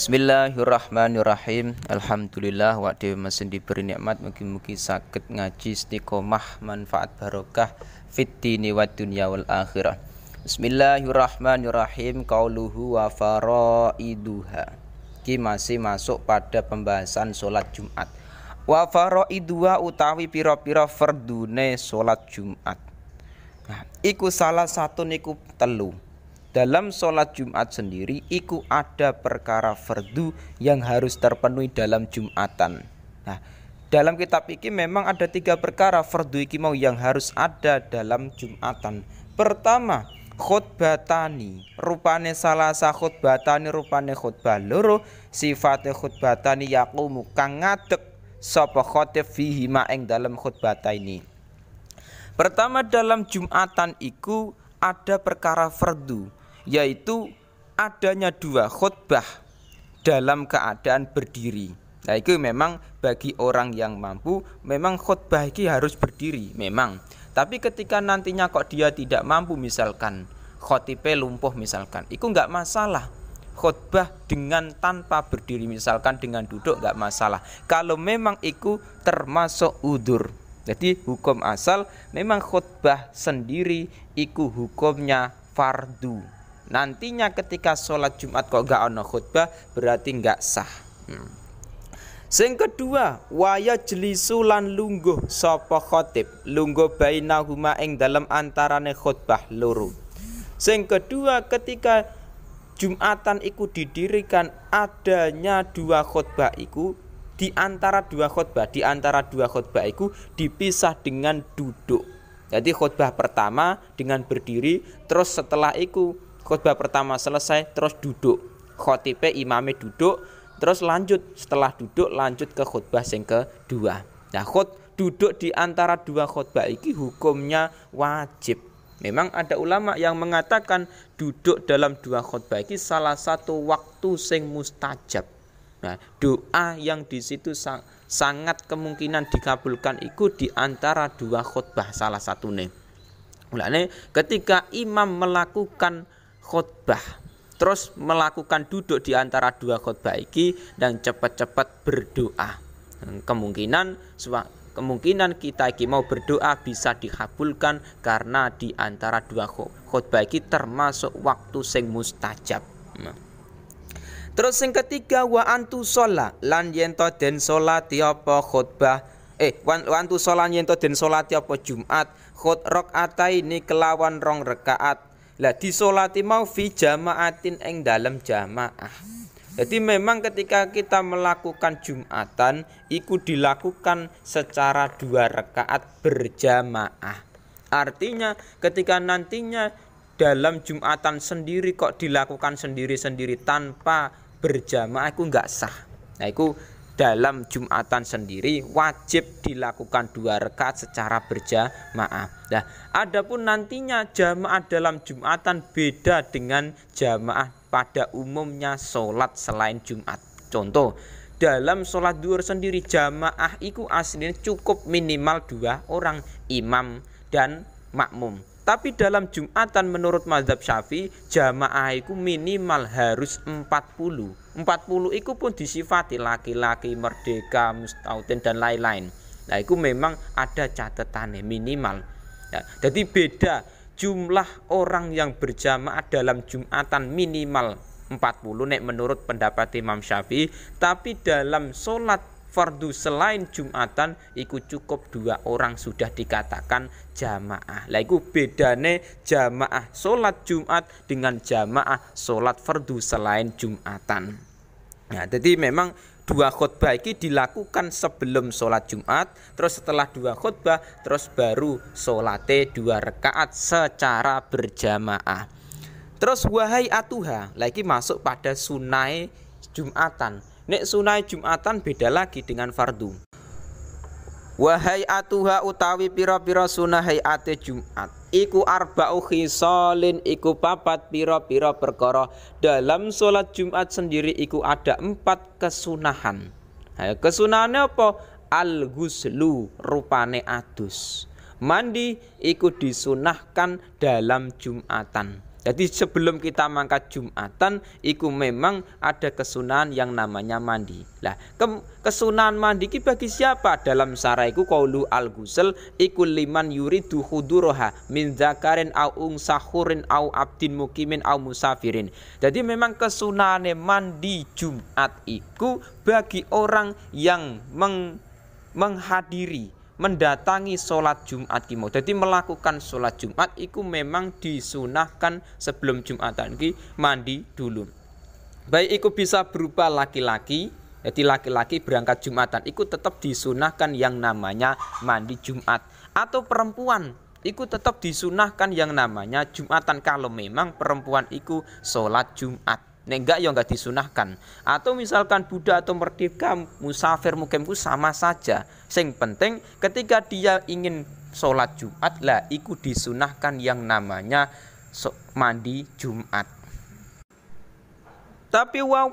Bismillahirrahmanirrahim. Alhamdulillah wa dewi mesin diberi nikmat mugi-mugi saged ngaji istiqomah manfaat barokah fid dini wad dunya wal akhirah. Bismillahirrahmanirrahim. Qauluhu wa faraiduha. Ki masih masuk pada pembahasan salat Jumat. Wa faraiduha utawi pira-pira fardune salat Jumat. Nah, iku salah satu niku telu. Dalam sholat Jumat sendiri iku ada perkara fardu yang harus terpenuhi dalam Jumatan. Nah, dalam kitab iki memang ada 3 perkara fardu iki mau yang harus ada dalam Jumatan. Pertama, khutbatani, rupane salasa khutbatani, rupane khutbah loro, sifate khutbatani yaqumu kang ngadeg sapa khatib fihi ma ing dalam khutbataini. Pertama, dalam Jumatan iku ada perkara fardu, yaitu adanya 2 khutbah dalam keadaan berdiri. Nah, itu memang bagi orang yang mampu memang khutbah ini harus berdiri memang. Tapi ketika nantinya kok dia tidak mampu, misalkan khotibe lumpuh misalkan, itu enggak masalah. Khutbah dengan tanpa berdiri misalkan dengan duduk enggak masalah. Kalau memang itu termasuk udzur. Jadi hukum asal memang khutbah sendiri iku hukumnya fardu. Nantinya ketika sholat Jumat kok gak ono khutbah berarti gak sah. Sing kedua, waya jelisu lan lungguh sapa khatib, lungguh bainahuma ing dalam antarane khutbah loro. Sing kedua, ketika Jumatan iku didirikan adanya 2 khutbah iku, di antara 2 khutbah iku dipisah dengan duduk. Jadi khutbah pertama dengan berdiri, terus setelah iku khutbah pertama selesai terus duduk. Khotibe imame duduk, terus lanjut setelah duduk lanjut ke khutbah yang kedua. Nah, duduk di antara 2 khutbah iki hukumnya wajib. Memang ada ulama yang mengatakan duduk dalam 2 khutbah iki salah satu waktu sing mustajab. Nah, doa yang di situ sangat kemungkinan dikabulkan itu di antara 2 khutbah salah satunya. Mulane ketika imam melakukan khutbah terus melakukan duduk di antara 2 khutbah iki dan cepat-cepat berdoa. Kemungkinan kita iki mau berdoa bisa dikabulkan karena di antara 2 khutbah iki termasuk waktu sing mustajab. Terus yang ketiga, wa antu sholat lan yento den sholati apa khutbah wa antu sholat yento den sholati apa Jumat khut rakaataini kelawan 2 rakaat. Lah disolati mau fi jamaatin ing dalam jamaah. Jadi memang ketika kita melakukan Jumatan iku dilakukan secara 2 rakaat berjamaah. Artinya ketika nantinya dalam Jumatan sendiri kok dilakukan sendiri-sendiri tanpa berjamaah itu enggak sah. Nah, itu dalam Jumatan sendiri wajib dilakukan 2 rakaat secara berjamaah. Nah, adapun nantinya jamaah dalam Jumatan beda dengan jamaah pada umumnya sholat selain Jumat. Contoh, dalam sholat duhur sendiri jamaah itu aslinya cukup minimal 2 orang, imam dan makmum. Tapi dalam Jumatan menurut mazhab Syafi'i jamaah itu minimal harus 40. 40 itu pun disifati laki-laki, merdeka, mustautin dan lain-lain. Nah, itu memang ada catatannya minimal. Nah, jadi beda jumlah orang yang berjamaah dalam Jumatan minimal 40 nek menurut pendapat Imam Syafi'i, tapi dalam sholat fardu selain Jumatan iku cukup 2 orang sudah dikatakan jamaah. Lah iku bedane jamaah sholat Jumat dengan jamaah sholat fardu selain Jumatan. Nah, jadi memang 2 khutbah ini dilakukan sebelum sholat Jumat, terus setelah 2 khutbah terus baru sholate 2 rakaat secara berjamaah. Terus wahai atuha lagi masuk pada sunai Jumatan. Nek sunai Jumatan beda lagi dengan fardu. Wahai atuha utawi pira-pira sunah hayate Jumat iku arba'u khisalin iku 4 pira-pira perkara. Dalam sholat Jumat sendiri iku ada 4 kesunahan. Kesunahannya apa? Al-ghuslu rupane adus. Mandi iku disunahkan dalam Jumatan. Jadi sebelum kita mangkat Jumatan, iku memang ada kesunahan yang namanya mandi. Lah, kesunahan mandi ki bagi siapa? Dalam syarah iku qaulu al-ghusl iku liman yuridu huduraha min dzakarin au unsahurin au abdin mukimin au musafirin. Jadi memang kesunahane mandi Jumat iku bagi orang yang menghadiri, mendatangi sholat Jumat ki mau. Jadi melakukan sholat Jumat itu memang disunahkan sebelum Jumatan ki mandi dulu. Baik itu bisa berupa laki-laki, jadi laki-laki berangkat Jumatan itu tetap disunahkan yang namanya mandi Jumat, atau perempuan itu tetap disunahkan yang namanya Jumatan kalau memang perempuan itu sholat Jumat. Nek enggak ya enggak disunahkan. Atau misalkan budak atau merdeka, musafir, mukimku sama saja. Sing penting ketika dia ingin sholat Jumat lah iku disunahkan yang namanya mandi Jumat. Tapi wa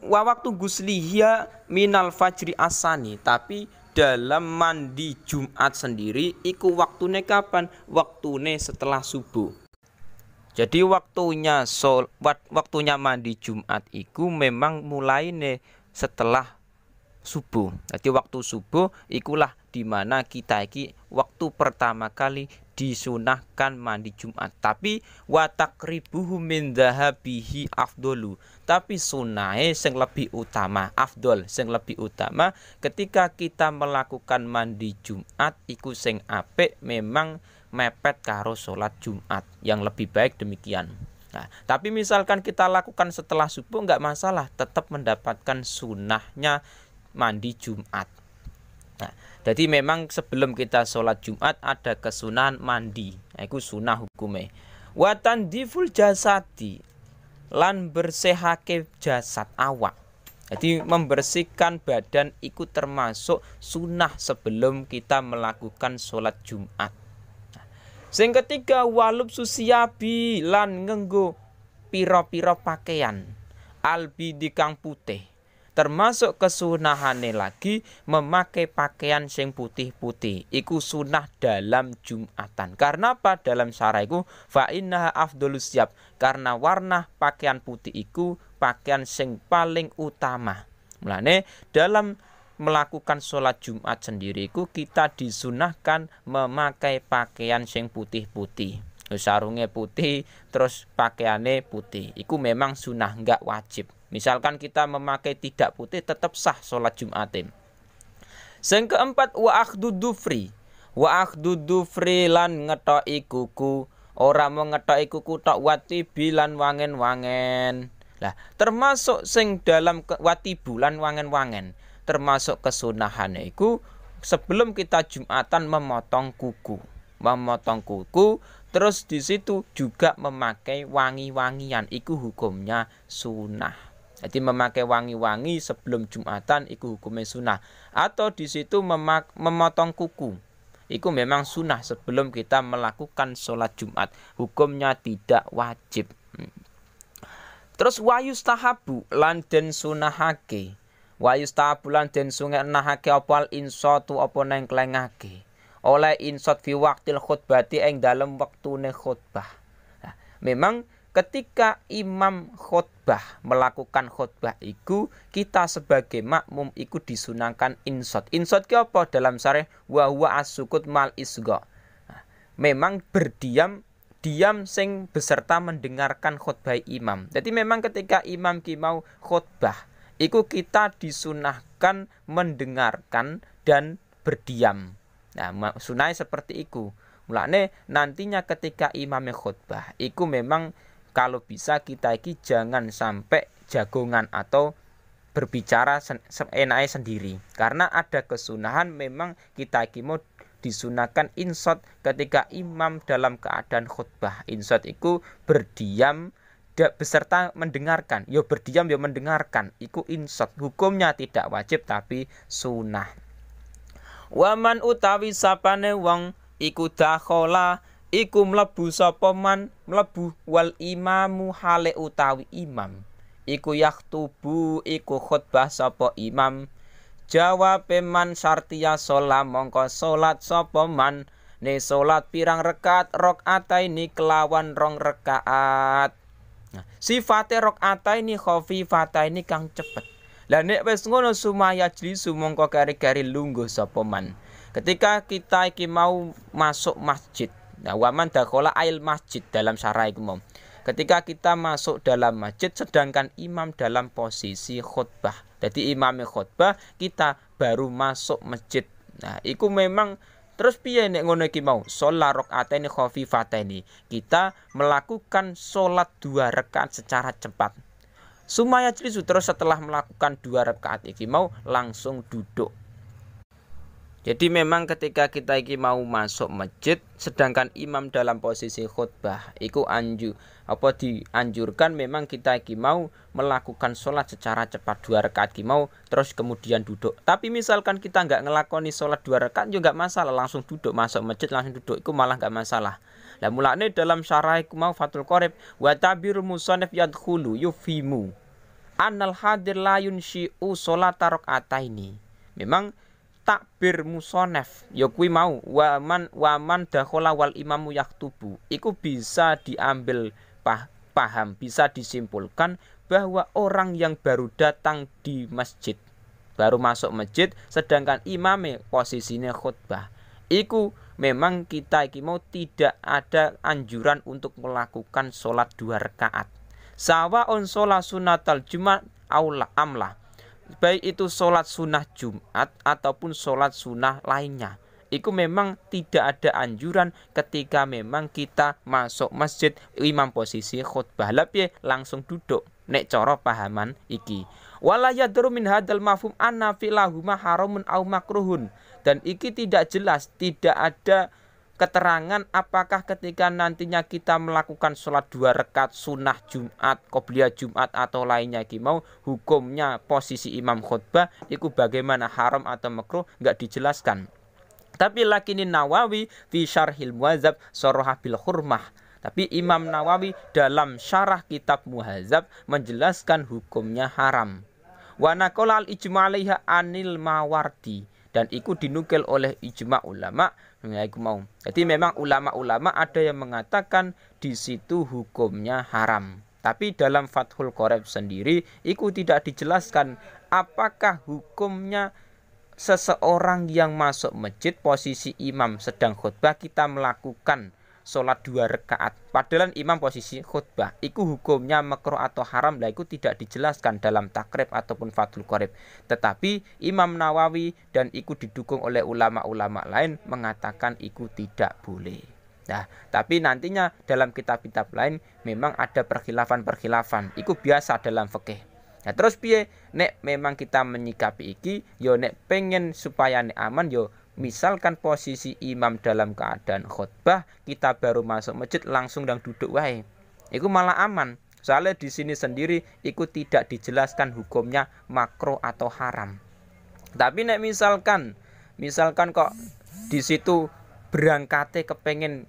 waktu gusliha minal fajri asani. Tapi dalam mandi Jumat sendiri iku waktune kapan? Waktune setelah subuh. Jadi waktunya mandi Jumat itu memang mulai setelah subuh. Jadi waktu subuh ikulah dimana kita iki waktu pertama kali disunahkan mandi Jumat. Tapi wa taqribuhu min dhahabihi afdolu. Tapi sunahe sing lebih utama, afdol sing lebih utama ketika kita melakukan mandi Jumat iku sing apik memang mepet karo sholat Jumat, yang lebih baik demikian. Nah, tapi misalkan kita lakukan setelah subuh enggak masalah, tetap mendapatkan sunnahnya mandi Jumat. Nah, jadi memang sebelum kita sholat Jumat ada kesunahan mandi, itu sunnah hukume. Wa tandiful jasadi, lan bersihake jasad awak. Jadi membersihkan badan itu termasuk sunnah sebelum kita melakukan sholat Jumat. Sing ketiga walub susiabi lan ngenggo pira-pira pakaian albidi kang putih. Termasuk kesunahane lagi memakai pakaian sing putih-putih. Iku sunah dalam Jumatan. Karena apa? Dalam syarah iku fa innaha afdholus siyab. Karena warna pakaian putih iku pakaian sing paling utama. Mulane dalam melakukan sholat Jumat sendiriku kita disunahkan memakai pakaian sing putih-putih. Sarungnya putih, terus pakaiannya putih. Iku memang sunah, enggak wajib. Misalkan kita memakai tidak putih tetap sah sholat Jumatin. Sing keempat wa akhdudufri. Wa akhdudufri lan ngetoki kuku. Ora mau ngetoki kuku tok watibi lan wangen-wangen. Lah termasuk sing dalam watibu lan wangen-wangen. Termasuk kesunahannya itu sebelum kita Jumatan memotong kuku, terus di situ juga memakai wangi-wangian, itu hukumnya sunnah. Jadi memakai wangi-wangi sebelum Jumatan itu hukumnya sunnah. Atau di situ memotong kuku, itu memang sunnah sebelum kita melakukan sholat Jumat, hukumnya tidak wajib. Terus wayustahabu lan den sunahake. Wa yustabulan den sunahake apa insatu apa nang klengake. Oleh insat fi waqtil khutbati ing dalem wektune khutbah. Nah, memang ketika imam khutbah melakukan khutbah iku kita sebagai makmum iku disunahkan insat. Insat ki apa dalam syarah wa huwa as-sukut mal isgha. Nah, memang diam sing beserta mendengarkan khutbah imam. Jadi memang ketika imam ki mau khutbah iku kita disunahkan mendengarkan dan berdiam. Nah, sunai seperti itu. Mulane nantinya ketika imam khutbah, iku memang kalau bisa kita iki jangan sampai jagongan atau berbicara enake sendiri. Karena ada kesunahan memang kita iki mau disunahkan insot ketika imam dalam keadaan khutbah. Insot iku berdiam beserta mendengarkan, yo berdiam yo mendengarkan, iku insot, hukumnya tidak wajib tapi sunah. Waman utawi sapane wong iku dakhala iku mlebu sapa man mlebu wal imamu hale utawi imam iku yaktubu iku khutbah sapa imam jawabe man syartiya sholat mongko salat sapa man ne salat pirang rakaat rakaataini kelawan rong rakaat. Nah, sifate rakaataini khafifataini kang cepet. Lah nek wis ngono sumaya jlisu mongko kari-kari lungguh sapa man. Ketika kita iki mau masuk masjid. Nah, waman dakhala ail masjid dalam syarah iku mau. Ketika kita masuk dalam masjid sedangkan imam dalam posisi khutbah. Jadi imamnya khutbah, kita baru masuk masjid. Nah, iku memang terus piye nek ngono iki mau? Shalat rakaataini khafifataini. Kita melakukan salat 2 rakaat secara cepat. Sumaya jlisu terus setelah melakukan 2 rakaat iki mau langsung duduk. Jadi memang ketika kita iki mau masuk masjid sedangkan imam dalam posisi khutbah iku dianjurkan memang kita iki mau melakukan sholat secara cepat 2 rakaat iki mau terus kemudian duduk. Tapi misalkan kita nggak ngelakoni sholat 2 rakaat juga nggak masalah, langsung duduk masuk masjid langsung duduk iku malah nggak masalah. Lah mulane dalam syarah iku mau Fathul Qorib wa tabir musannif yadkhulu yufimu annal hadir la yunshi'u sholata rakaataini. Memang takbir musonef ya kuwi mau waman dakhala wal imamu yaktubu iku bisa diambil paham, bisa disimpulkan bahwa orang yang baru datang di masjid, baru masuk masjid sedangkan imame posisinya khutbah iku memang kita iki mau tidak ada anjuran untuk melakukan sholat 2 rakaat sawaun sholat sunatal jumat aula amlah, baik itu sholat sunnah Jumat ataupun sholat sunnah lainnya. Itu memang tidak ada anjuran ketika memang kita masuk masjid imam posisi khutbah lebih langsung duduk. Nek cara pahaman iki. Wala yadru min hadal mafhum anna filahuma haramun au makruhun. Dan iki tidak jelas, tidak ada keterangan apakah ketika nantinya kita melakukan sholat 2 rakaat sunnah Jumat, qobliyah Jumat atau lainnya iki mau hukumnya posisi imam khutbah itu bagaimana, haram atau makruh, nggak dijelaskan. Tapi lakinin Nawawi fi syarhil muhadzab sharah bil hurmah. Tapi Imam Nawawi dalam syarah kitab Muhadzab menjelaskan hukumnya haram. Wa naqala al ijma' 'alaiha anil Mawardi, dan itu dinukil oleh ijma' ulama. Jadi memang ulama-ulama ada yang mengatakan di situ hukumnya haram. Tapi dalam Fathul Qorib sendiri itu tidak dijelaskan apakah hukumnya seseorang yang masuk masjid posisi imam sedang khutbah kita melakukan sholat 2 rakaat padahal imam posisi khutbah itu hukumnya makruh atau haram. Lah itu tidak dijelaskan dalam takrib ataupun Fathul Qorib. Tetapi Imam Nawawi dan itu didukung oleh ulama-ulama lain mengatakan itu tidak boleh. Nah, tapi nantinya dalam kitab-kitab lain memang ada perkhilafan-perkhilafan. Itu biasa dalam fikih. Nah, terus piye nek memang kita menyikapi iki yo nek pengen supaya nek aman yo misalkan posisi imam dalam keadaan khutbah kita baru masuk masjid langsung dan duduk wae. Iku malah aman. Soalnya di sini sendiri itu tidak dijelaskan hukumnya makruh atau haram. Tapi nek misalkan kok di situ berangkate kepengen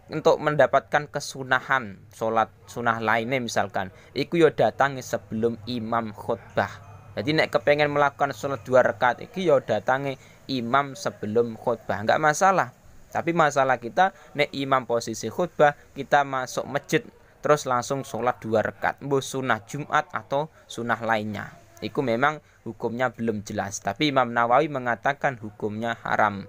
untuk mendapatkan kesunahan sholat sunah lainnya misalkan, iku yo datangi sebelum imam khutbah. Jadi nek kepengen melakukan sholat 2 rakaat iki yo datangi imam sebelum khutbah, enggak masalah. Tapi masalah kita nek imam posisi khutbah kita masuk masjid terus langsung sholat 2 rakaat, mbuh sunah Jumat atau sunah lainnya. Iku memang hukumnya belum jelas. Tapi Imam Nawawi mengatakan hukumnya haram.